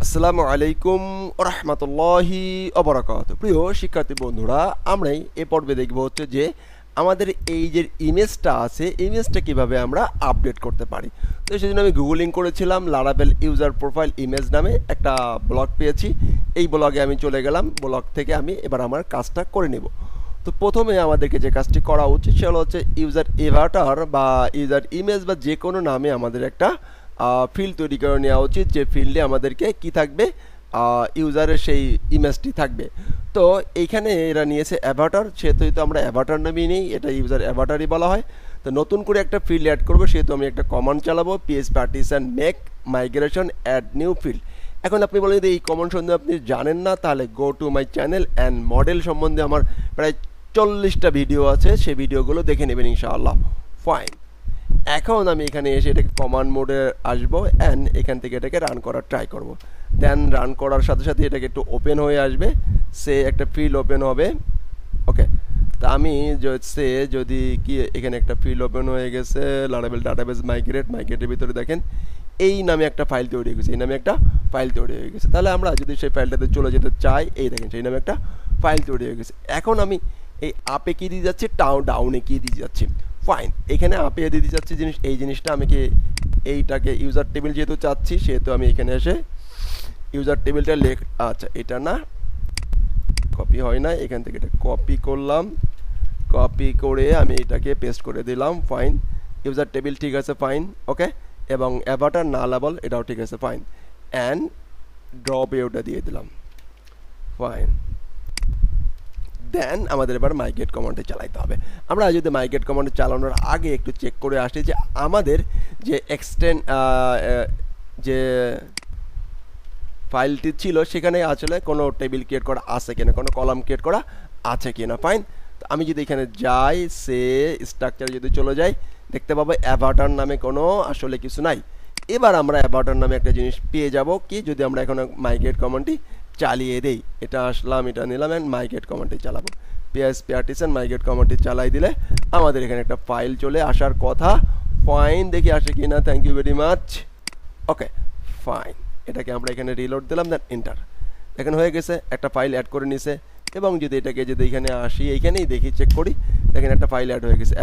আসসালামু আলাইকুম ওয়া রাহমাতুল্লাহি ওয়া বারাকাতুহু। প্রিয় শিক্ষার্থী বন্ধুরা, আমরাই এ পর্বে দেখব হচ্ছে যে আমাদের এই যে ইমেজটা আছে, ইমেজটা কিভাবে আমরা আপডেট করতে পারি। তো সেজন্য আমি গুগলিং করেছিলাম, লারাভেল ইউজার প্রোফাইল ইমেজ নামে একটা ব্লগ পেয়েছি। এই ব্লগে আমি চলে গেলাম, ব্লগ থেকে আমি এবার আমার কাজটা করে নেব। তো প্রথমে আমাদেরকে যে কাজটি করা উচিত সেটা হচ্ছে ইউজার এভাটার বা ইউজার ইমেজ বা যে কোনো নামে আমাদের একটা ফিল্ড তৈরি করে নেওয়া উচিত, যে ফিল্ডে আমাদেরকে কি থাকবে, ইউজারের সেই ইমেজটি থাকবে। তো এইখানে এরা নিয়েছে অ্যাভাটার, সেহেতু আমরা অ্যাভাটার নামই নেই, এটা ইউজার অ্যাভাটারই বলা হয়। তো নতুন করে একটা ফিল্ড অ্যাড করবো, সেহেতু আমি একটা কমান্ড চালাবো, PS partition make migration add new field. এখন আপনি বলেন যদি এই কমান্ড সম্বন্ধে আপনি জানেন না, তাহলে go to my channel and model সম্বন্ধে আমার প্রায় 40টা ভিডিও আছে, সেই ভিডিওগুলো দেখে নেবেন ইনশাআল্লাহ। ফাইন, এখন আমি এখানে এসে এটাকে কমান্ড মোডে আসবো অ্যান্ড এখান থেকে এটাকে রান করার ট্রাই করব। দেন রান করার সাথে সাথে এটাকে একটু ওপেন হয়ে আসবে, সে একটা ফিল্ড ওপেন হবে। ওকে, তা আমি যদি কি এখানে একটা ফিল্ড ওপেন হয়ে গেছে, লারাভেল ডাটাবেস মাইগ্রেটের ভিতরে দেখেন এই নামে একটা ফাইল তৈরি হয়ে গেছে, এই নামে একটা ফাইল তৈরি হয়ে গেছে। তাহলে আমরা যদি সেই ফাইলটাতে চলে যেতে চাই, এই দেখেন সেই নামে একটা ফাইল তৈরি হয়ে গেছে। এখন আমি এই আপে কি দিয়ে যাচ্ছি, ডাউনে কি দিয়ে যাচ্ছি। ফাইন, এখানে আপে দিতে যাচ্ছি এই জিনিসটা আমি কি এইটাকে ইউজার টেবিল যেহেতু চাচ্ছি, সেহেতু আমি এখানে এসে ইউজার টেবিলটা আচ্ছা এটা না, কপি হয় না, এখান থেকে এটা কপি করলাম, কপি করে আমি এটাকে পেস্ট করে দিলাম। ফাইন, ইউজার টেবিল ঠিক আছে, ফাইন। ওকে, এবং অ্যাভাটার না লাবেল এটাও ঠিক আছে, ফাইন। অ্যান্ড ড্রপ ওটা দিয়ে দিলাম। ফাইন, দেন আমাদের এবার মাইগ্রেট কমান্ডে চালাইতে হবে। আমরা যদি মাইগ্রেট কমান্ডে চালানোর আগে একটু চেক করে আসি যে আমাদের যে যে ফাইলটি ছিল সেখানে আসলে কোনো টেবিল ক্রিয়েট করা আছে কিনা, কোনো কলাম ক্রিয়েট করা আছে কিনা। ফাইন, তো আমি যদি এখানে যাই, সে স্ট্রাকচারে যদি চলে যাই, দেখতে পাবো অ্যাভাটার নামে কোনো আসলে কিছু নাই। এবার আমরা অ্যাভাটার নামে একটা জিনিস পেয়ে যাব কি, যদি আমরা এখন মাইগ্রেট কমান্ডটি চালিয়ে দেই। এটা আসলাম, এটা নিলাম অ্যান্ড মাইগ্রেট কমান্ডটি চালাবো। পিএস পার্টিশন মাইগ্রেট কমান্ডটি চালাই দিলে আমাদের এখানে একটা ফাইল চলে আসার কথা। ফাইন, দেখি আসে কি না। Thank you very much. Okay, fine, এটাকে আমরা এখানে রিলোড দিলাম, দেন এন্টার। এখন হয়ে গেছে, একটা ফাইল অ্যাড করে নিছে। এবং যদি এটাকে যদি এখানে আসি, এইখানেই দেখি চেক করি, দেখেন একটা ফাইল অ্যাড হয়ে গেছে,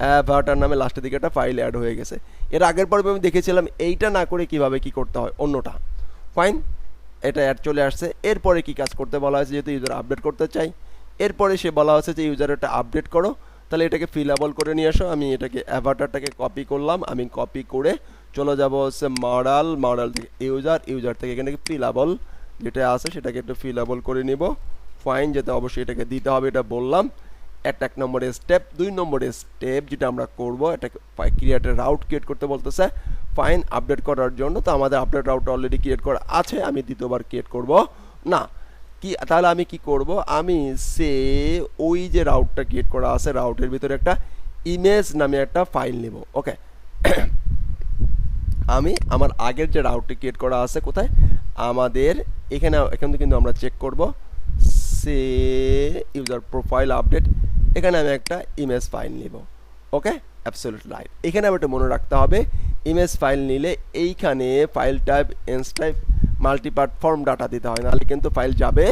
অ্যাভাটার নামে লাস্টের দিকে একটা ফাইল অ্যাড হয়ে গেছে। এর আগের পর্বে আমি দেখেছিলাম এইটা না করে কিভাবে কি করতে হয় অন্যটা। ফাইন, এটা অ্যাড চলে আসছে। এরপরে কি কাজ করতে বলা হয়েছে, যেহেতু ইউজার আপডেট করতে চাই, এরপরে সে বলা হচ্ছে যে ইউজার এটা আপডেট করো, তাহলে এটাকে ফিলেবল করে নিয়ে আসো। আমি এটাকে অ্যাভাটারটাকে কপি করলাম, আমি কপি করে চলে যাব হচ্ছে মডেল থেকে ইউজার থেকে এখানে ফিলেবল যেটা আছে সেটাকে একটু ফিলেবল করে নিব। ফাইন, যেটা অবশ্যই এটাকে দিতে হবে, এটা বললাম। এক নম্বরের স্টেপ, 2 নম্বরের স্টেপ যেটা আমরা করব, এটাকে ক্রিয়েটের রাউট ক্রিয়েট করতে বলতেছে। ফাইন, আপডেট করার জন্য তো আমাদের আপডেট রাউট অলরেডি ক্রিয়েট করা আছে, আমি দ্বিতীয়বার ক্রিয়েট করব না। কি তাহলে আমি কি করব, আমি ওই যে রাউটটা ক্রিয়েট করা আছে, রাউটের ভিতরে একটা ইমেজ নামে একটা ফাইল নেব। ওকে, আমি আমার আগের যে রাউটটি ক্রিয়েট করা আছে কোথায়, আমাদের এখানে কিন্তু আমরা চেক করব ইউজার প্রোফাইল আপডেট, এখানে আমি একটা ইমেজ ফাইল নিব। ওকে, অ্যাবসলিউট রাইট। এখানে আবার একটু মনে রাখতে হবে, ইমেজ ফাইল নিলে এইখানে file type type multipart form data দিতে হয়, নাহলে কিন্তু ফাইল যাবে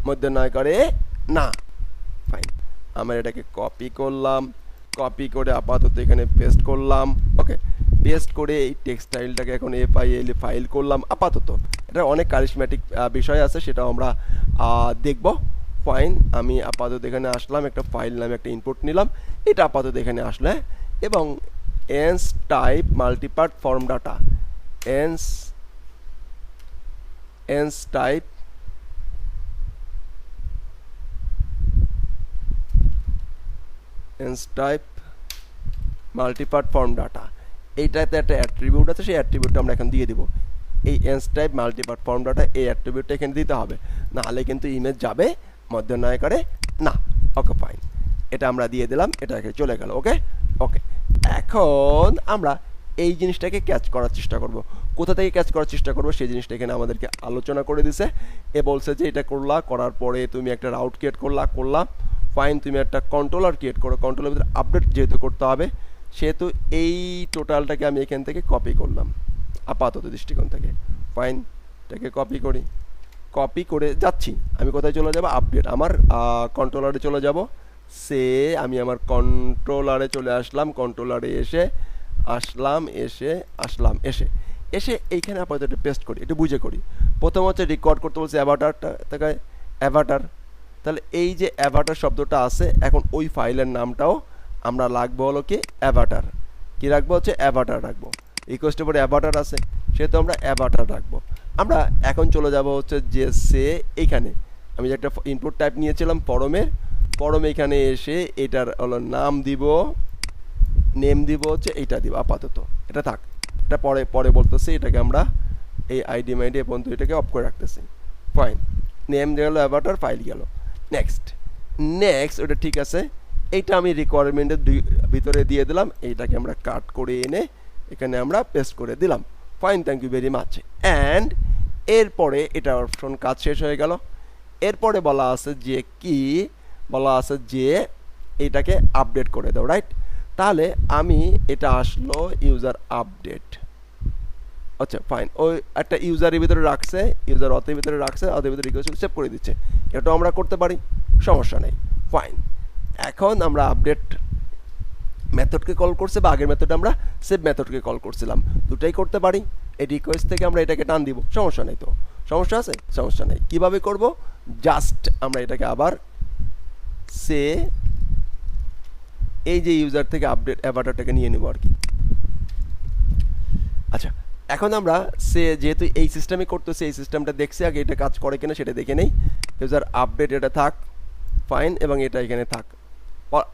মধ্যে নয় করে না। ফাইন, আমরা এটাকে কপি করলাম, কপি করে আপাতত এখানে পেস্ট করলাম। ওকে, পেস্ট করে এই টেক্সটাইলটাকে এখন ফাইল করলাম আপাতত। এটা অনেক কারিশম্যাটিক বিষয় আছে, সেটাও আমরা দেখব। ফাইন, আমি আপাতত এখানে আসলাম, একটা ফাইল নামে একটা ইনপুট নিলাম, এটা আপাতত এখানে আসলে, এবং এন্স type multipart form data, এন্স type multipart form data, এইটাতে একটা অ্যাট্রিবিউট আছে, সেই অ্যাট্রিবিউটটা আমরা এখন দিয়ে দিব। এই এন্স টাইপ মাল্টিপার্ট ফর্ম ডাটা, এই অ্যাট্রিবিউটটা এখানে দিতে হবে, নাহলে কিন্তু ইমেজ যাবে মধ্য নয় করে না। ওকে, ফাইন, এটা আমরা দিয়ে দিলাম, এটা চলে গেল। ওকে, এখন আমরা এই জিনিসটাকে ক্যাচ করার চেষ্টা করব। কোথা থেকে ক্যাচ করার চেষ্টা করব সেই জিনিসটা এখানে আমাদেরকে আলোচনা করে দিছে। বলছে যে এটা করার পরে তুমি একটা রাউট ক্রিয়েট করলা। ফাইন, তুমি একটা কন্ট্রোলার ক্রিয়েট করো, কন্ট্রোলের ভিতরে আপডেট যেহেতু করতে হবে, সেহেতু এই টোটালটাকে আমি এখান থেকে কপি করলাম আপাতত দৃষ্টিকোণ থেকে। ফাইন, এটাকে কপি করে যাচ্ছি, আমি কোথায় চলে যাব, আপডেট, আমার কন্ট্রোলারে চলে যাব, সে আমি আমার কন্ট্রোলারে চলে আসলাম, কন্ট্রোলারে এসে এইখানে আপাতত একটু পেস্ট করি, একটু বুঝে করি। প্রথম হচ্ছে রেকর্ড করতে বলছে অ্যাভাটারটা, তাকে অ্যাভাটার, তাহলে এই যে অ্যাভাটার শব্দটা আছে, এখন ওই ফাইলের নামটাও আমরা লাগবো হলো কি অ্যাভাটার, কি রাখবো হচ্ছে অ্যাভাটার রাখবো, রিকোয়েস্টের পরে অ্যাভাটার আছে সেহেতু আমরা অ্যাভাটার রাখবো। আমরা এখন চলে যাব হচ্ছে যে সে এইখানে আমি যে একটা ইনপুট টাইপ নিয়েছিলাম ফরমে এখানে এসে এটার হলো নেম দিব হচ্ছে এইটা দিব, আপাতত এটা থাক, এটা পরে বলতেছি, এটাকে আমরা এই আইডি মাইডি পর্যন্ত এটাকে অফ করে রাখতেছি। ফাইন, নেম গেল, অ্যাভাটার, ফাইল গেল, নেক্সট ওটা ঠিক আছে। এইটা আমি রিকোয়ারমেন্টের ভিতরে দিয়ে দিলাম, এইটাকে আমরা কাট করে এনে এখানে আমরা পেস্ট করে দিলাম। Fine, thank you very much. And এরপরে এটা অপশন কাজ শেষ হয়ে গেল। এরপরে বলা আছে যে এটাকে আপডেট করে দাও, রাইট? তাহলে আমি এটা আসলো ইউজার আপডেট, আচ্ছা ফাইন, ওই একটা ইউজারের ভিতরে রাখছে, ইউজার অথের ভিতরে রাখছে, অথের ভিতরে রিকোয়েস্ট সেভ করে দিচ্ছে, এটাও আমরা করতে পারি, সমস্যা নেই। ফাইন, এখন আমরা আপডেট মেথডকে কল করছে বা আগের মেথডে আমরা সেভ মেথডকে কল করছিলাম, দুটাই করতে পারি। এই রিকোয়েস্ট থেকে আমরা এটাকে টান দিব, সমস্যা নেই, তো সমস্যা আছে, সমস্যা নেই। কিভাবে করব, জাস্ট আমরা এটাকে আবার সে এই যে ইউজার থেকে আপডেট অ্যাভাটারটাকে নিয়ে নেব আর কি। আচ্ছা, এখন আমরা সে যেহেতু এই সিস্টেমে করতেছে, এই সিস্টেমটা দেখছি আগে, এটা কাজ করে কিনা সেটা দেখে নেই। ইউজার আপডেট এটা থাক, ফাইন, এবং এটা এখানে থাক,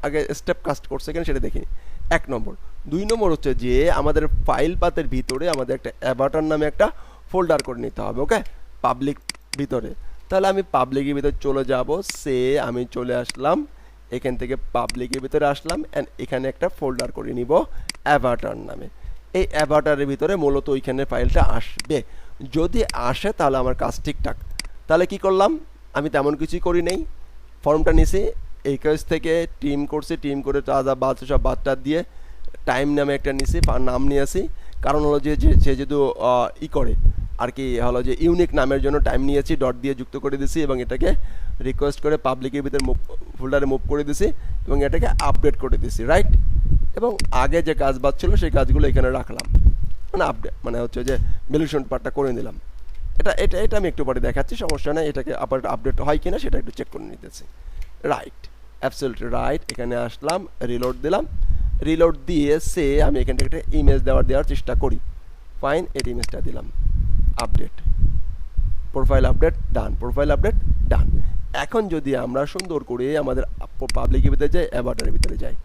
আগে স্টেপ কাস্ট করছে কিনা সেটা দেখে নিই, 1 নম্বর। 2 নম্বর হচ্ছে যে আমাদের ফাইল পাতের ভিতরে আমাদের একটা অ্যাভাটার নামে একটা ফোল্ডার করে নিতে হবে, ওকে, পাবলিক ভিতরে। তাহলে আমি পাবলিকের ভিতরে চলে যাব, আমি চলে আসলাম এখান থেকে পাবলিকের ভিতরে আসলাম, অ্যান্ড এখানে একটা ফোল্ডার করে নিব অ্যাভাটার নামে। এই অ্যাভাটারের ভিতরে মূলত ওইখানে ফাইলটা আসবে, যদি আসে তাহলে আমার কাজ ঠিকঠাক। তাহলে কি করলাম, আমি তেমন কিছুই করি নাই, ফর্মটা নিছি, এই কাজ থেকে টিম করে যা বাদ সব বাদটা দিয়ে টাইম নামে একটা নিছি, নাম নিয়ে আসি, কারণ হলো যে সে যেহেতু করে আর কি, হলো যে ইউনিক নামের জন্য টাইম নিয়েছি, ডট দিয়ে যুক্ত করে দিছি, এবং এটাকে রিকোয়েস্ট করে পাবলিকের ভিতরে ফোল্ডারে মুভ করে দিছি, এবং এটাকে আপডেট করে দিছি, রাইট? এবং আগে যে কাজ বাদ ছিল সেই কাজগুলো এখানে রাখলাম, মানে আপডেট মানে হচ্ছে যে ভ্যালিডেশন পার্টটা করে নিলাম। এটা আমি একটু পরে দেখাচ্ছি, সমস্যা নেই। এটাকে আবার আপডেট হয় কিনা সেটা একটু চেক করে নিতেছি, রাইট, অ্যাবসলিউটলি রাইট। এখানে আসলাম, রিলোড দিলাম, রিলোড দিয়ে আমি এখান থেকে একটা ইমেজ দেওয়ার চেষ্টা করি, ফাইন, এই ইমেজটা দিলাম, আপডেট, প্রোফাইল আপডেট ডান। এখন যদি আমরা সুন্দর করে আমাদের পাবলিকের ভিতরে যাই, অ্যাভাটারের ভিতরে যাই,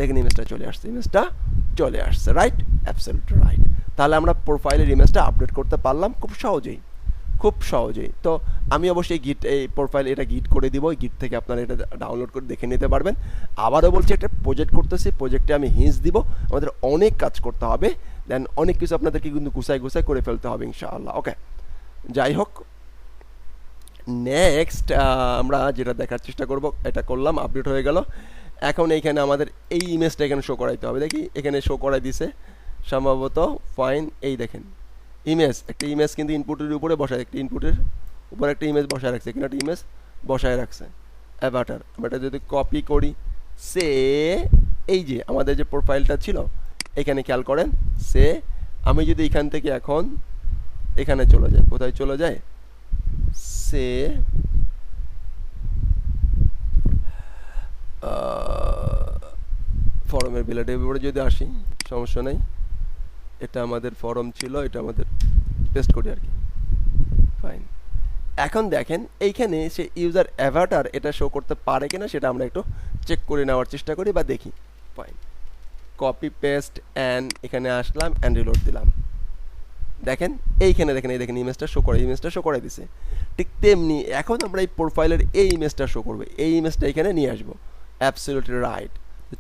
এখানে ইমেজটা চলে আসছে, রাইট, অ্যাবসলিউটলি রাইট। তাহলে আমরা প্রোফাইলের ইমেজটা আপডেট করতে পারলাম খুব সহজেই। তো আমি অবশ্যই এই প্রোফাইল এটা গিট করে দিব, ওই গিট থেকে আপনারা এটা ডাউনলোড করে দেখে নিতে পারবেন। আবারও বলছি, একটা প্রজেক্ট করতেছি, প্রজেক্টে আমি হিন্টস দিব, আমাদের অনেক কাজ করতে হবে, দেন অনেক কিছু আপনাদেরকে কিন্তু গুছাই করে ফেলতে হবে ইনশাআল্লাহ, ওকে। যাই হোক, নেক্সট আমরা যেটা দেখার চেষ্টা করব, এটা করলাম, আপডেট হয়ে গেল। এখন এইখানে আমাদের এই ইমেজটা এখানে শো করাইতে হবে, দেখি এখানে শো করাই দিছে সম্ভবত, ফাইন, এই দেখেন একটা ইমেজ কিন্তু ইনপুটের উপরে বসায়, একটা ইনপুটের উপরে একটা ইমেজ বসায় রাখছে, এখানে একটা ইমেজ বসায় রাখছে অ্যাভাটার। আমরা এটা যদি কপি করি, এই যে আমাদের যে প্রোফাইলটা ছিল এখানে খেয়াল করেন, আমি যদি এখান থেকে এখন এখানে চলে যাই, কোথায় চলে যায়, ফরমের বিলাটের উপরে যদি আসি, সমস্যা নেই, এটা আমাদের ফরম ছিল, এটা আমাদের পেস্ট করি আর কি, ফাইন। এখন দেখেন এইখানে সে ইউজার অ্যাভাটার এটা শো করতে পারে কিনা সেটা আমরা একটু চেক করে নেওয়ার চেষ্টা করি বা দেখি, ফাইন, কপি পেস্ট, অ্যান্ড এখানে আসলাম, অ্যান্ড রিলোড দিলাম, দেখেন এইখানে দেখেন ইমেজটা শো করে দিছে। ঠিক তেমনি এখন আমরা এই প্রোফাইলের এই ইমেজটা শো করবে, এই ইমেজটা এখানে নিয়ে আসবো, অ্যাবসলিউটলি রাইট।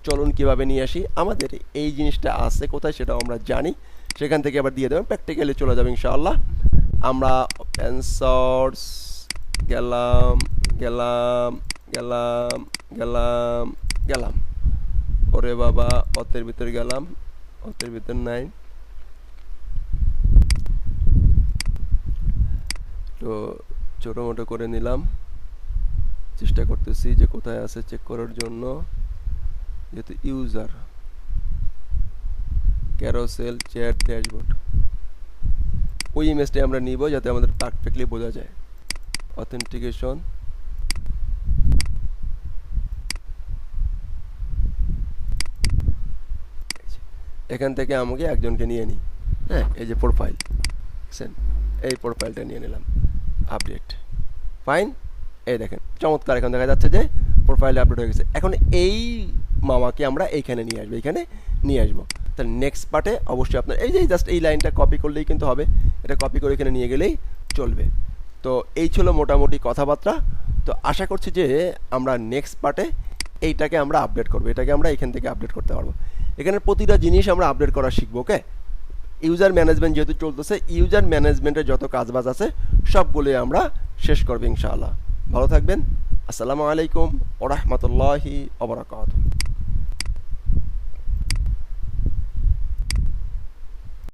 চলুন কিভাবে নিয়ে আসি, আমাদের এই জিনিসটা আছে কোথায় সেটাও আমরা জানি, সেখান থেকে আবার দিয়ে দেবেন, প্র্যাকটিক্যালি চলে যাবে ইনশাআল্লাহ। আমরা ওপেন সোর্স গেলাম, ওরে বাবা, অতের ভিতর গেলাম, অতের ভিতর নাই, একটু ছোটো মোটো করে নিলাম, চেষ্টা করতেছি যে কোথায় আছে চেক করার জন্য। যেহেতু ইউজার, ক্যারোসেল, চ্যাট, ড্যাশবোর্ড, ওই ইমেজটাই আমরা নিব যাতে আমাদের পারফেক্টলি বোঝা যায়। অথেন্টিকেশন, এখান থেকে আমাকে একজনকে নিয়ে নিই। হ্যাঁ, এই যে প্রোফাইল, দেখছেন, এই প্রোফাইলটা নিয়ে নিলাম, আপডেট, ফাইন। এই দেখেন চমৎকার, এখন দেখা যাচ্ছে যে প্রোফাইল আপডেট হয়ে গেছে। এখন এই মামাকে আমরা এইখানে নিয়ে আসবো, এইখানে নিয়ে আসবো। তাহলে নেক্সট পার্টে অবশ্যই আপনার এই যে জাস্ট এই লাইনটা কপি করলেই কিন্তু হবে, এটা কপি করে এখানে নিয়ে গেলেই চলবে। তো এই ছিল মোটামুটি কথাবার্তা। তো আশা করছি যে আমরা নেক্সট পার্টে এইটাকে আমরা আপডেট করবো, এটাকে আমরা এখান থেকে আপডেট করতে পারবো। এখানে প্রতিটা জিনিস আমরা আপডেট করা শিখবো। ওকে, ইউজার ম্যানেজমেন্ট যেহেতু চলতেছে, ইউজার ম্যানেজমেন্টের যত কাজবাজ আছে সবগুলোই আমরা শেষ করবো ইনশাআল্লাহ। ভালো থাকবেন। আসসালামু আলাইকুম ওয়া রাহমাতুল্লাহি ওয়া বারাকাতুহু।